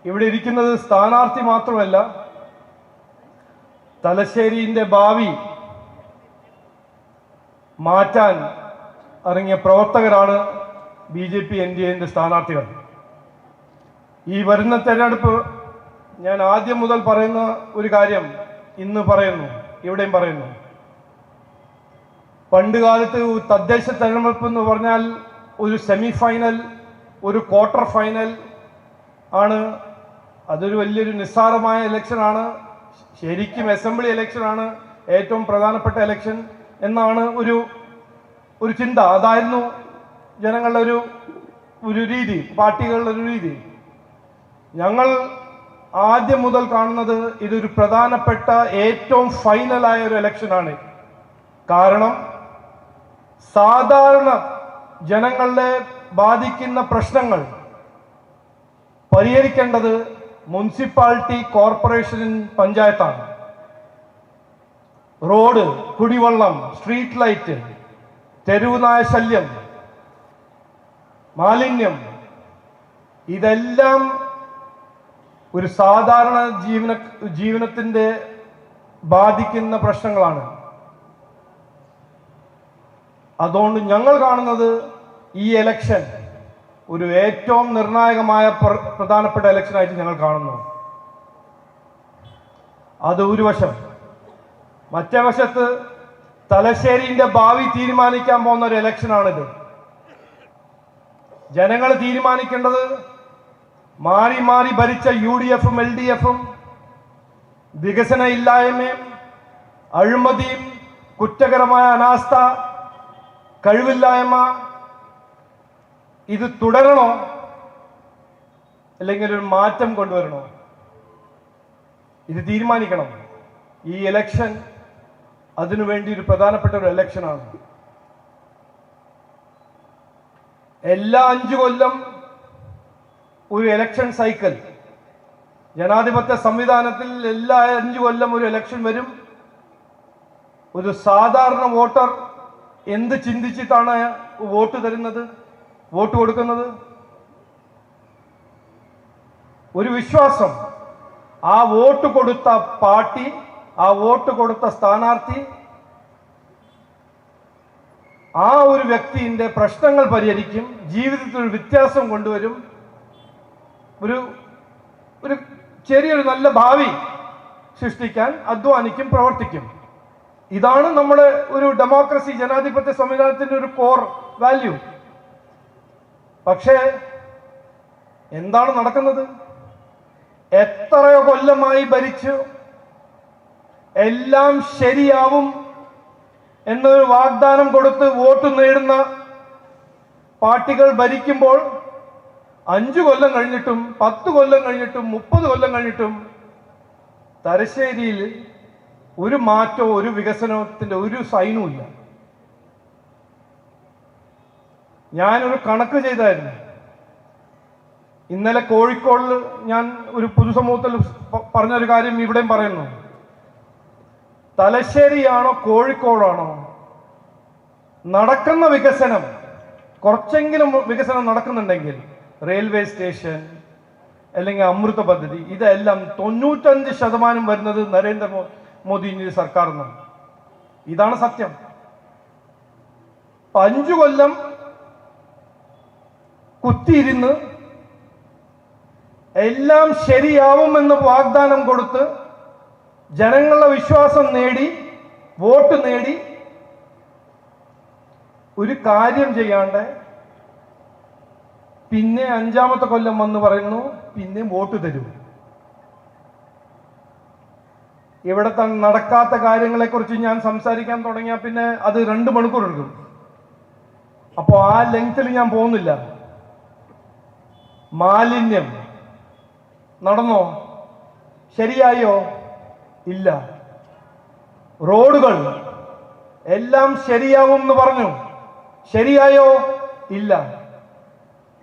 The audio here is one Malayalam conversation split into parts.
ഇവിടെ ഇരിക്കുന്നത് സ്ഥാനാർത്ഥി മാത്രമല്ല, തലശ്ശേരിയുടെ ഭാവി മാറ്റാൻ ഇറങ്ങിയ പ്രവർത്തകരാണ് BJP NDAയുടെ സ്ഥാനാർത്ഥികൾ. ഈ വരുന്ന തെരഞ്ഞെടുപ്പ് ഞാൻ ആദ്യം മുതൽ പറയുന്ന ഒരു കാര്യം ഇന്ന് പറയുന്നു, ഇവിടെയും പറയുന്നു. പണ്ട് കാലത്ത് തദ്ദേശ തെരഞ്ഞെടുപ്പ് എന്ന് പറഞ്ഞാൽ ഒരു സെമി ഫൈനൽ, ഒരു ക്വാർട്ടർ ഫൈനൽ ആണ്. അതൊരു വലിയൊരു നിസ്സാരമായ ഇലക്ഷനാണ്. ശരിക്കും അസംബ്ലി ഇലക്ഷനാണ് ഏറ്റവും പ്രധാനപ്പെട്ട ഇലക്ഷൻ എന്നാണ് ഒരു ചിന്ത. അതായിരുന്നു ജനങ്ങളുടെ ഒരു രീതി, പാർട്ടികളുടെ ഒരു രീതി. ഞങ്ങൾ ആദ്യം മുതൽ കാണുന്നത് ഇതൊരു പ്രധാനപ്പെട്ട ഏറ്റവും ഫൈനലായ ഒരു ഇലക്ഷനാണ്. കാരണം സാധാരണ ജനങ്ങളെ ബാധിക്കുന്ന പ്രശ്നങ്ങൾ പരിഹരിക്കേണ്ടത് മുനിസിപ്പാലിറ്റി, കോർപ്പറേഷൻ, പഞ്ചായത്താണ്. റോഡ്, കുടിവെള്ളം, സ്ട്രീറ്റ് ലൈറ്റ്, തെരുവുനായ ശല്യം, മാലിന്യം, ഇതെല്ലാം ഒരു സാധാരണ ജീവനത്തിന്റെ ബാധിക്കുന്ന പ്രശ്നങ്ങളാണ്. അതുകൊണ്ട് ഞങ്ങൾ കാണുന്നത് ഈ ഇലക്ഷൻ ഒരു ഏറ്റവും നിർണായകമായ പ്രധാനപ്പെട്ട ഇലക്ഷനായിട്ട് ഞങ്ങൾ കാണുന്നു. അത് ഒരു വശം. മറ്റേ വശത്ത് തലശ്ശേരിന്റെ ഭാവി തീരുമാനിക്കാൻ പോകുന്ന ഒരു ഇലക്ഷനാണിത്. ജനങ്ങൾ തീരുമാനിക്കേണ്ടത് മാറി മാറി ഭരിച്ച UDFും LDFും വികസന ഇല്ലായ്മയും അഴിമതിയും കുറ്റകരമായ അനാസ്ഥ, കഴിവില്ലായ്മ, ഇത് തുടരണോ അല്ലെങ്കിൽ ഒരു മാറ്റം കൊണ്ടുവരണോ? ഇത് തീരുമാനിക്കണം. ഈ ഇലക്ഷൻ അതിനുവേണ്ടി ഒരു പ്രധാനപ്പെട്ട ഒരു ഇലക്ഷനാണ്. എല്ലാ 5 കൊല്ലം ഒരു ഇലക്ഷൻ സൈക്കിൾ. ജനാധിപത്യ സംവിധാനത്തിൽ എല്ലാ 5 കൊല്ലം ഒരു ഇലക്ഷൻ വരും. ഒരു സാധാരണ വോട്ടർ എന്ത് ചിന്തിച്ചിട്ടാണ് വോട്ട് തരുന്നത്, വോട്ട് കൊടുക്കുന്നത്? ഒരു വിശ്വാസം. ആ വോട്ട് കൊടുത്ത പാർട്ടി, ആ വോട്ട് കൊടുത്ത സ്ഥാനാർത്ഥി, ആ ഒരു വ്യക്തിയുടെ പ്രശ്നങ്ങൾ പരിഹരിക്കും, ജീവിതത്തിൽ ഒരു വ്യത്യാസം കൊണ്ടുവരും, ഒരു ചെറിയൊരു നല്ല ഭാവി സൃഷ്ടിക്കാൻ അധ്വാനിക്കും, പ്രവർത്തിക്കും. ഇതാണ് നമ്മുടെ ഒരു ഡെമോക്രസി, ജനാധിപത്യ സംവിധാനത്തിന്റെ ഒരു കോർ വാല്യൂ. പക്ഷേ എന്താണ് നടക്കുന്നത്? എത്രയോ കൊല്ലമായി ഭരിച്ചു, എല്ലാം ശരിയാവും എന്നൊരു വാഗ്ദാനം കൊടുത്ത് വോട്ട് നേടുന്ന പാർട്ടികൾ ഭരിക്കുമ്പോൾ 5 കൊല്ലം കഴിഞ്ഞിട്ടും 10 കൊല്ലം കഴിഞ്ഞിട്ടും 30 കൊല്ലം കഴിഞ്ഞിട്ടും തലശ്ശേരിയിൽ ഒരു മാറ്റവും ഒരു വികസനത്തിന്റെ ഒരു സൈനും ഇല്ല. ഞാനൊരു കണക്ക് ചെയ്തായിരുന്നു. ഇന്നലെ കോഴിക്കോടിൽ ഞാൻ ഒരു പൊതുസമൂഹത്തിൽ പറഞ്ഞൊരു കാര്യം ഇവിടെയും പറയുന്നു. തലശ്ശേരിയാണോ കോഴിക്കോടാണോ നടക്കുന്ന വികസനം, കുറച്ചെങ്കിലും വികസനം നടക്കുന്നുണ്ടെങ്കിൽ, റെയിൽവേ സ്റ്റേഷൻ അല്ലെങ്കിൽ അമൃത പദ്ധതി, ഇതെല്ലാം 95% വരുന്നത് നരേന്ദ്രമോദിന്റെ സർക്കാരിൽ നിന്നാണ്. ഇതാണ് സത്യം. 5 കൊല്ലം കുത്തിയിരുന്ന് എല്ലാം ശരിയാവുമെന്ന് വാഗ്ദാനം കൊടുത്ത് ജനങ്ങളുടെ വിശ്വാസം നേടി, വോട്ട് നേടി, ഒരു കാര്യം ചെയ്യാണ്ട് പിന്നെ 5-ാമത്തെ കൊല്ലം വന്ന് പറയുന്നു പിന്നെ വോട്ട് തരൂ. ഇവിടെ നടക്കാത്ത കാര്യങ്ങളെ കുറിച്ച് ഞാൻ സംസാരിക്കാൻ തുടങ്ങിയാൽ പിന്നെ അത് 2 മണിക്കൂർ എടുക്കും. അപ്പോ ആ ലെങ്ത്തിൽ ഞാൻ പോകുന്നില്ല. മാലിന്യം നടന്നോ? ശരിയായോ? ഇല്ല. റോഡുകൾ എല്ലാം ശരിയാവും എന്ന് പറഞ്ഞു, ശരിയായോ? ഇല്ല.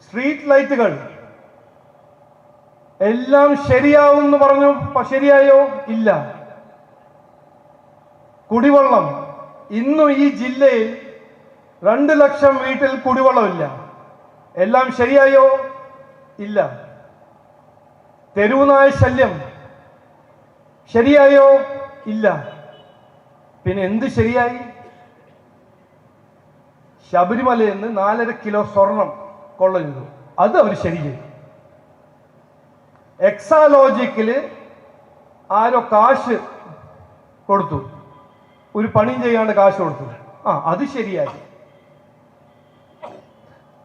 സ്ട്രീറ്റ് ലൈറ്റുകൾ എല്ലാം ശരിയാവും എന്ന് പറഞ്ഞു, ശരിയായോ? ഇല്ല. കുടിവെള്ളം ഇന്നും ഈ ജില്ലയിൽ 2 ലക്ഷം വീട്ടിൽ കുടിവെള്ളമില്ല. എല്ലാം ശരിയായോ? ഇല്ല. തെരുവുനായ ശല്യം ശരിയായോ? ഇല്ല. പിന്നെ എന്ത് ശരിയായി? ശബരിമലയിൽ നിന്ന് 4.5 കിലോ സ്വർണം കൊള്ള ചെയ്തു, അത് അവർ ശരി ചെയ്തു. എക്സാലോജിക്കില് ആരോ കാശ് കൊടുത്തു, ഒരു പണിയും ചെയ്യാണ്ട് കാശ് കൊടുത്തു, അത് ശരിയായി.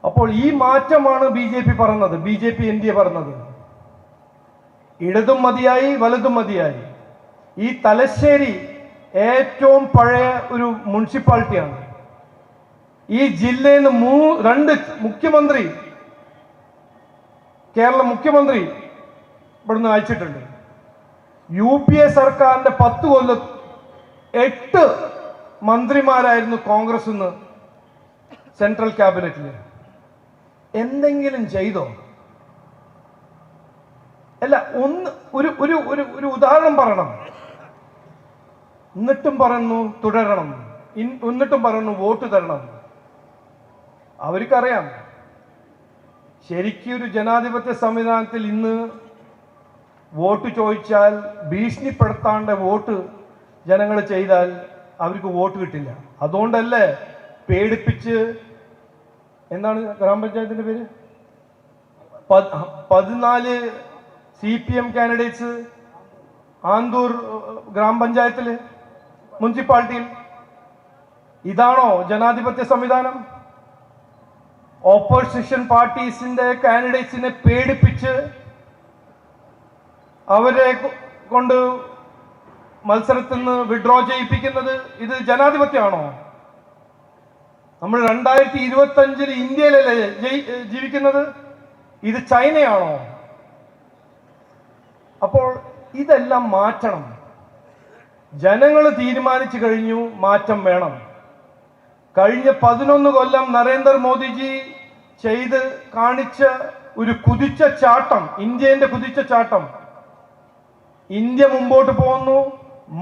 അപ്പോൾ ഈ മാറ്റമാണ് BJP പറഞ്ഞത്, BJP NDA പറഞ്ഞത്. ഇടതും മതിയായി, വലതും മതിയായി. ഈ തലശ്ശേരി ഏറ്റവും പഴയ ഒരു മുനിസിപ്പാലിറ്റിയാണ്. ഈ ജില്ലയിൽ നിന്ന് 2 മുഖ്യമന്ത്രി, കേരള മുഖ്യമന്ത്രി ഇവിടുന്ന് അയച്ചിട്ടുണ്ട്. UPA സർക്കാരിന്റെ 10 കൊല്ലം 8 മന്ത്രിമാരായിരുന്നു കോൺഗ്രസ് നിന്ന് സെൻട്രൽ ക്യാബിനറ്റിൽ. എന്തെങ്കിലും ചെയ്തോ? അല്ല, ഒരു ഉദാഹരണം പറയണം. എന്നിട്ടും പറയുന്നു തുടരണം, എന്നിട്ടും പറയുന്നു വോട്ട് തരണം. അവർക്കറിയാം ശരിക്കും ഒരു ജനാധിപത്യ സംവിധാനത്തിൽ ഇന്ന് വോട്ട് ചോദിച്ചാൽ ഭീഷണിപ്പെടുത്താണ്ട് വോട്ട് ജനങ്ങൾ ചെയ്താൽ അവർക്ക് വോട്ട് കിട്ടില്ല. അതുകൊണ്ടല്ലേ പേടിപ്പിച്ച്, എന്താണ് ഗ്രാമപഞ്ചായത്തിന്റെ പേര്, 14 CPM കാൻഡിഡേറ്റ്സ് ആന്തൂർ ഗ്രാമപഞ്ചായത്തില്, മുനിസിപ്പാലിറ്റിയിൽ. ഇതാണോ ജനാധിപത്യ സംവിധാനം? ഓപ്പോസിഷൻ പാർട്ടീസിന്റെ കാൻഡിഡേറ്റ്സിനെ പേടിപ്പിച്ച് അവരെ കൊണ്ട് മത്സരത്തിൽ നിന്ന് വിഡ്രോ ചെയ്യിപ്പിക്കുന്നത് ഇത് ജനാധിപത്യമാണോ? നമ്മൾ 2025 ഇന്ത്യയിലല്ലേ ജീവിക്കുന്നത്? ഇത് ചൈനയാണോ? അപ്പോൾ ഇതെല്ലാം മാറ്റണം. ജനങ്ങൾ തീരുമാനിച്ചു കഴിഞ്ഞു, മാറ്റം വേണം. കഴിഞ്ഞ 11 കൊല്ലം നരേന്ദ്രമോദിജി ചെയ്ത് കാണിച്ച ഒരു കുതിച്ച ചാട്ടം, ഇന്ത്യന്റെ കുതിച്ച ചാട്ടം. ഇന്ത്യ മുമ്പോട്ട് പോകുന്നു,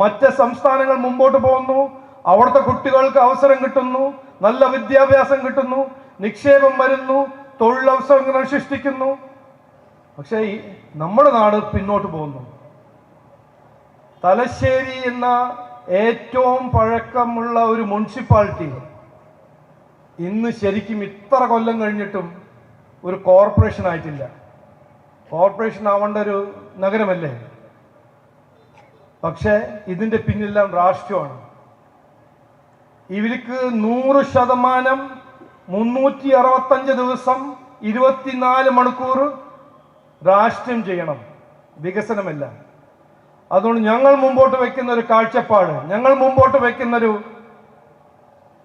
മറ്റ് സംസ്ഥാനങ്ങൾ മുമ്പോട്ട് പോകുന്നു, അവിടുത്തെ കുട്ടികൾക്ക് അവസരം കിട്ടുന്നു, നല്ല വിദ്യാഭ്യാസം കിട്ടുന്നു, നിക്ഷേപം വരുന്നു, തൊഴിലവസരങ്ങൾ സൃഷ്ടിക്കുന്നു. പക്ഷേ നമ്മുടെ നാട് പിന്നോട്ട് പോകുന്നു. തലശ്ശേരി എന്ന ഏറ്റവും പഴക്കമുള്ള ഒരു മുനിസിപ്പാലിറ്റി ഇന്ന് ശരിക്കും ഇത്ര കൊല്ലം കഴിഞ്ഞിട്ടും ഒരു കോർപ്പറേഷൻ ആയിട്ടില്ല. കോർപ്പറേഷൻ ആവേണ്ട ഒരു നഗരമല്ലേ? പക്ഷേ ഇതിന്റെ പിന്നിലെല്ലാം രാഷ്ട്രീയമാണ്. ഇവർക്ക് 100% 365 ദിവസം 24 മണിക്കൂർ രാഷ്ട്രീയം ചെയ്യണം, വികസനമല്ല. അതുകൊണ്ട് ഞങ്ങൾ മുമ്പോട്ട് വയ്ക്കുന്ന ഒരു കാഴ്ചപ്പാട്, ഞങ്ങൾ മുമ്പോട്ട് വയ്ക്കുന്ന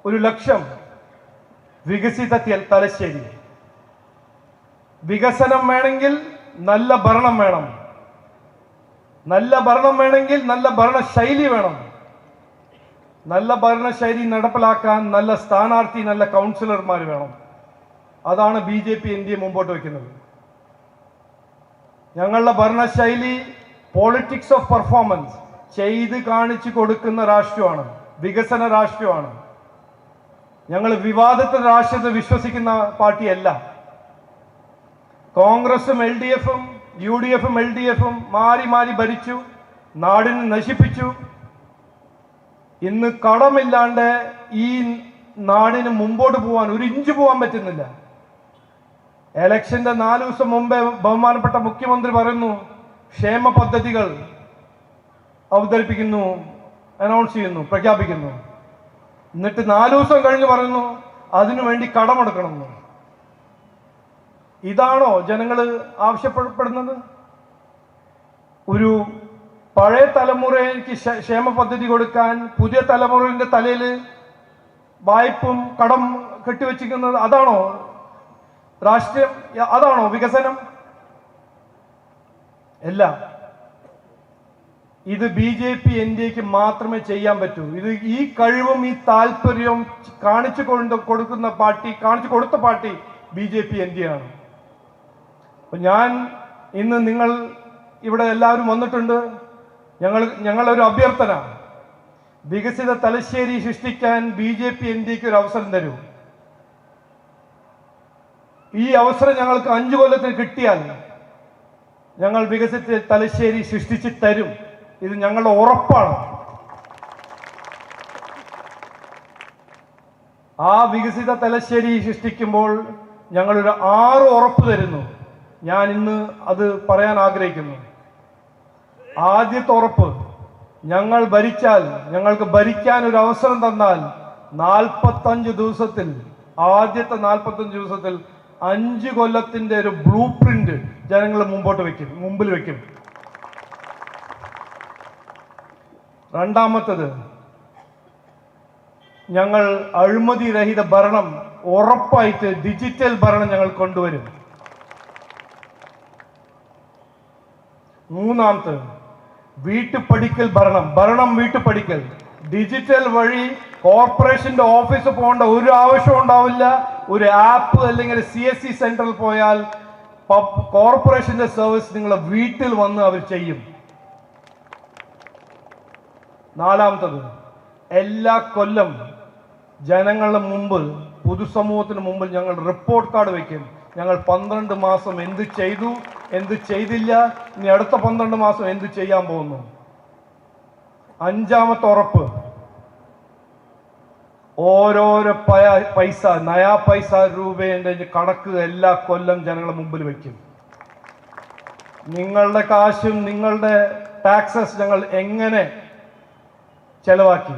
ഒരു ലക്ഷ്യം, വികസിത തലശ്ശേരി. വികസനം വേണമെങ്കിൽ നല്ല ഭരണം വേണം, നല്ല ഭരണം വേണമെങ്കിൽ നല്ല ഭരണശൈലി വേണം. നല്ല ഭരണശൈലി നടപ്പിലാക്കാൻ നല്ല സ്ഥാനാർത്ഥി, നല്ല കൗൺസിലർമാർ വേണം. അതാണ് BJP NDA മുമ്പോട്ട് വയ്ക്കുന്നത്. ഞങ്ങളുടെ ഭരണശൈലി പോളിറ്റിക്സ് ഓഫ് പെർഫോമൻസ്, ചെയ്ത് കാണിച്ചു കൊടുക്കുന്ന രാഷ്ട്രീയമാണ്, വികസന രാഷ്ട്രീയമാണ്. ഞങ്ങൾ വിവാദത്തിൽ രാഷ്ട്രീയത്തെ വിശ്വസിക്കുന്ന പാർട്ടിയല്ല. കോൺഗ്രസും LDFും UDFും LDFും മാറി മാറി ഭരിച്ചു, നാടിനെ നശിപ്പിച്ചു. ഇന്ന് കടമില്ലാണ്ട് ഈ നാടിന് മുമ്പോട്ട് പോകാൻ ഒരു ഇഞ്ച് പോകാൻ പറ്റുന്നില്ല. എലക്ഷന്റെ 4 ദിവസം മുമ്പേ ബഹുമാനപ്പെട്ട മുഖ്യമന്ത്രി പറയുന്നു ക്ഷേമ പദ്ധതികൾ അവതരിപ്പിക്കുന്നു, അനൗൺസ് ചെയ്യുന്നു, പ്രഖ്യാപിക്കുന്നു. എന്നിട്ട് 4 ദിവസം കഴിഞ്ഞ് പറയുന്നു അതിനുവേണ്ടി കടമെടുക്കണമെന്ന്. ഇതാണോ ജനങ്ങൾ ആവശ്യപ്പെടുന്നത്? ഒരു പഴയ തലമുറയ്ക്ക് ക്ഷേമ പദ്ധതി കൊടുക്കാൻ പുതിയ തലമുറയുടെ തലയിൽ വായ്പും കടം കെട്ടിവെച്ചിരിക്കുന്നത് അതാണോ രാഷ്ട്രീയം? അതാണോ വികസനം? അല്ല. ഇത് BJP NDAക്ക് മാത്രമേ ചെയ്യാൻ പറ്റൂ. ഇത് ഈ കഴിവും ഈ താല്പര്യവും കാണിച്ചു കൊടുത്ത പാർട്ടി BJP NDA ആണ്. അപ്പൊ ഞാൻ ഇന്ന് നിങ്ങൾ ഇവിടെ എല്ലാവരും വന്നിട്ടുണ്ട്. ഞങ്ങളൊരു അഭ്യർത്ഥന, വികസിത തലശ്ശേരി സൃഷ്ടിക്കാൻ BJP NDAക്ക് ഒരു അവസരം തരൂ. ഈ അവസരം ഞങ്ങൾക്ക് 5 കൊല്ലത്തിന് കിട്ടിയാൽ ഞങ്ങൾ വികസിത തലശ്ശേരി സൃഷ്ടിച്ചു തരും. ഇത് ഞങ്ങളുടെ ഉറപ്പാണ്. ആ വികസിത തലശ്ശേരി സൃഷ്ടിക്കുമ്പോൾ ഞങ്ങളൊരു 6 ഉറപ്പ് തരുന്നു. ഞാൻ ഇന്ന് അത് പറയാൻ ആഗ്രഹിക്കുന്നു. ആദ്യത്തെ ഉറപ്പ്, ഞങ്ങൾ ഭരിച്ചാൽ, ഞങ്ങൾക്ക് ഭരിക്കാൻ ഒരു അവസരം തന്നാൽ 45 ദിവസത്തിൽ, ആദ്യത്തെ 45 ദിവസത്തിൽ 5 കൊല്ലത്തിന്റെ ഒരു ബ്ലൂ പ്രിന്റ് ജനങ്ങൾ മുമ്പിൽ വെക്കും. രണ്ടാമത്തത്, ഞങ്ങൾ അഴിമതി രഹിത ഭരണം ഉറപ്പായിട്ട് ഡിജിറ്റൽ ഭരണം ഞങ്ങൾ കൊണ്ടുവരും. മൂന്നാമത്തത്, വീട്ടുപടിക്കൽ ഭരണം വീട്ടുപടിക്കൽ. ഡിജിറ്റൽ വഴി കോർപ്പറേഷന്റെ ഓഫീസ് പോകേണ്ട ഒരു ആവശ്യം ഉണ്ടാവില്ല. ഒരു ആപ്പ് അല്ലെങ്കിൽ CSC സെന്ററിൽ പോയാൽ കോർപ്പറേഷന്റെ സർവീസ് നിങ്ങളെ വീട്ടിൽ വന്ന് അവർ ചെയ്യും. നാലാമത്തത്, എല്ലാ കൊല്ലം ജനങ്ങളുടെ മുമ്പിൽ, പൊതുസമൂഹത്തിന് മുമ്പിൽ ഞങ്ങൾ റിപ്പോർട്ട് കാർഡ് വയ്ക്കും. ഞങ്ങൾ 12 മാസം എന്ത് ചെയ്തു, എന്ത് ചെയ്തില്ല, ഇനി അടുത്ത 12 മാസം എന്ത് ചെയ്യാൻ പോകുന്നു. അഞ്ചാമത്തെ ഉറപ്പ്, ഓരോരോ പൈസ, നയാ പൈസ രൂപേന്റെ കണക്ക് എല്ലാ കൊല്ലം ജനങ്ങളുടെ മുമ്പിൽ വയ്ക്കും. നിങ്ങളുടെ കാശും നിങ്ങളുടെ ടാക്സസ് ഞങ്ങൾ എങ്ങനെ ചെലവാക്കി.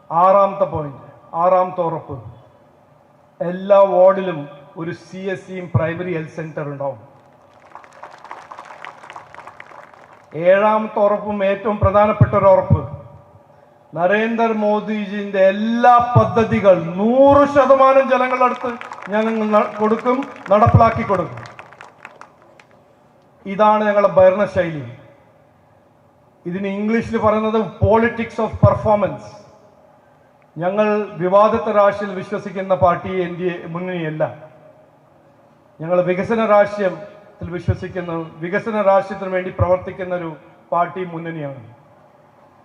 ആറാമത്തെ ഉറപ്പ്, എല്ലാ വാർഡിലും ഒരു CSCയും പ്രൈമറി ഹെൽത്ത് സെന്റർ ഉണ്ടാവും. ഏഴാമത്തെ ഉറപ്പും ഏറ്റവും പ്രധാനപ്പെട്ട ഒരു ഉറപ്പ്, നരേന്ദ്രമോദിജിന്റെ എല്ലാ പദ്ധതികൾ 100% ജനങ്ങളുടെ അടുത്ത് ഞങ്ങൾ കൊടുക്കും, നടപ്പിലാക്കി കൊടുക്കും. ഇതാണ് ഞങ്ങളുടെ ഭരണശൈലി. ഇതിന് ഇംഗ്ലീഷിൽ പറയുന്നത് പോളിറ്റിക്സ് ഓഫ് പെർഫോമൻസ്. ഞങ്ങൾ വിവാദത്ത രാഷ്ട്രീയത്തിൽ വിശ്വസിക്കുന്ന പാർട്ടി NDA മുന്നണിയല്ല. ഞങ്ങൾ വികസന രാഷ്ട്രീയത്തിൽ വിശ്വസിക്കുന്ന, വികസന രാഷ്ട്രീയത്തിന് വേണ്ടി പ്രവർത്തിക്കുന്ന ഒരു പാർട്ടി മുന്നണിയാണ്.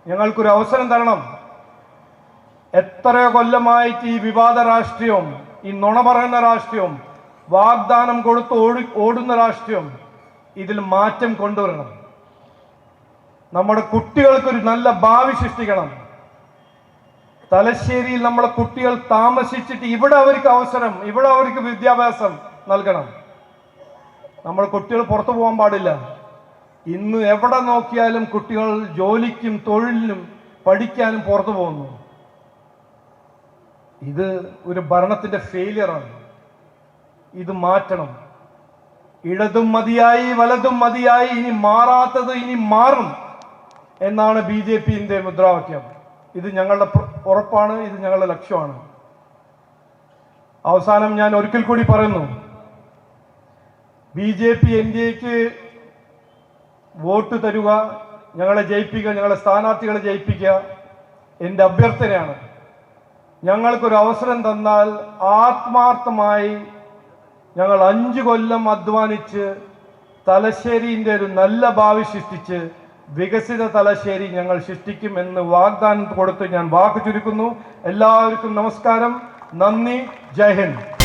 ഞങ്ങൾക്കൊരു അവസരം തരണം. എത്രയോ കൊല്ലമായിട്ട് ഈ വിവാദ രാഷ്ട്രീയവും, ഈ നുണ പറയുന്ന രാഷ്ട്രീയവും, വാഗ്ദാനം കൊടുത്ത് ഓടുന്ന രാഷ്ട്രീയം, ഇതിൽ മാറ്റം കൊണ്ടുവരണം. നമ്മുടെ കുട്ടികൾക്കൊരു നല്ല ഭാവി സൃഷ്ടിക്കണം. തലശ്ശേരിയിൽ നമ്മുടെ കുട്ടികൾ താമസിച്ചിട്ട് ഇവിടെ അവർക്ക് അവസരം, ഇവിടെ അവർക്ക് വിദ്യാഭ്യാസം നൽകണം. നമ്മുടെ കുട്ടികൾ പുറത്തു പോകാൻ പാടില്ല. ഇന്ന് എവിടെ നോക്കിയാലും കുട്ടികൾ ജോലിക്കും തൊഴിലിനും പഠിക്കാനും പുറത്തു പോകുന്നു. ഇത് ഒരു ഭരണത്തിന്റെ ഫെയിലിയറാണ്. ഇത് മാറ്റണം. ഇടതും മതിയായി, വലതും മതിയായി, ഇനി മാറാത്തത് ഇനി മാറും എന്നാണ് BJPന്റെ മുദ്രാവാക്യം. ഇത് ഞങ്ങളുടെ ഉറപ്പാണ്, ഇത് ഞങ്ങളുടെ ലക്ഷ്യമാണ്. അവസാനം ഞാൻ ഒരിക്കൽ കൂടി പറയുന്നു, BJP NDAക്ക് വോട്ട് തരുക, ഞങ്ങളെ ജയിപ്പിക്കുക, ഞങ്ങളുടെ സ്ഥാനാർത്ഥികളെ ജയിപ്പിക്കുക എൻ്റെ അഭ്യർത്ഥനയാണ്. ഞങ്ങൾക്കൊരു അവസരം തന്നാൽ ആത്മാർത്ഥമായി ഞങ്ങൾ 5 കൊല്ലം അധ്വാനിച്ച് തലശ്ശേരിൻ്റെ ഒരു നല്ല ഭാവി സൃഷ്ടിച്ച് വികസിത തലശ്ശേരി ഞങ്ങൾ സൃഷ്ടിക്കുമെന്ന് വാഗ്ദാനം കൊടുത്ത് ഞാൻ വാക്ക് ചുരുക്കുന്നു. എല്ലാവർക്കും നമസ്കാരം, നന്ദി, ജയ് ഹിന്ദ്.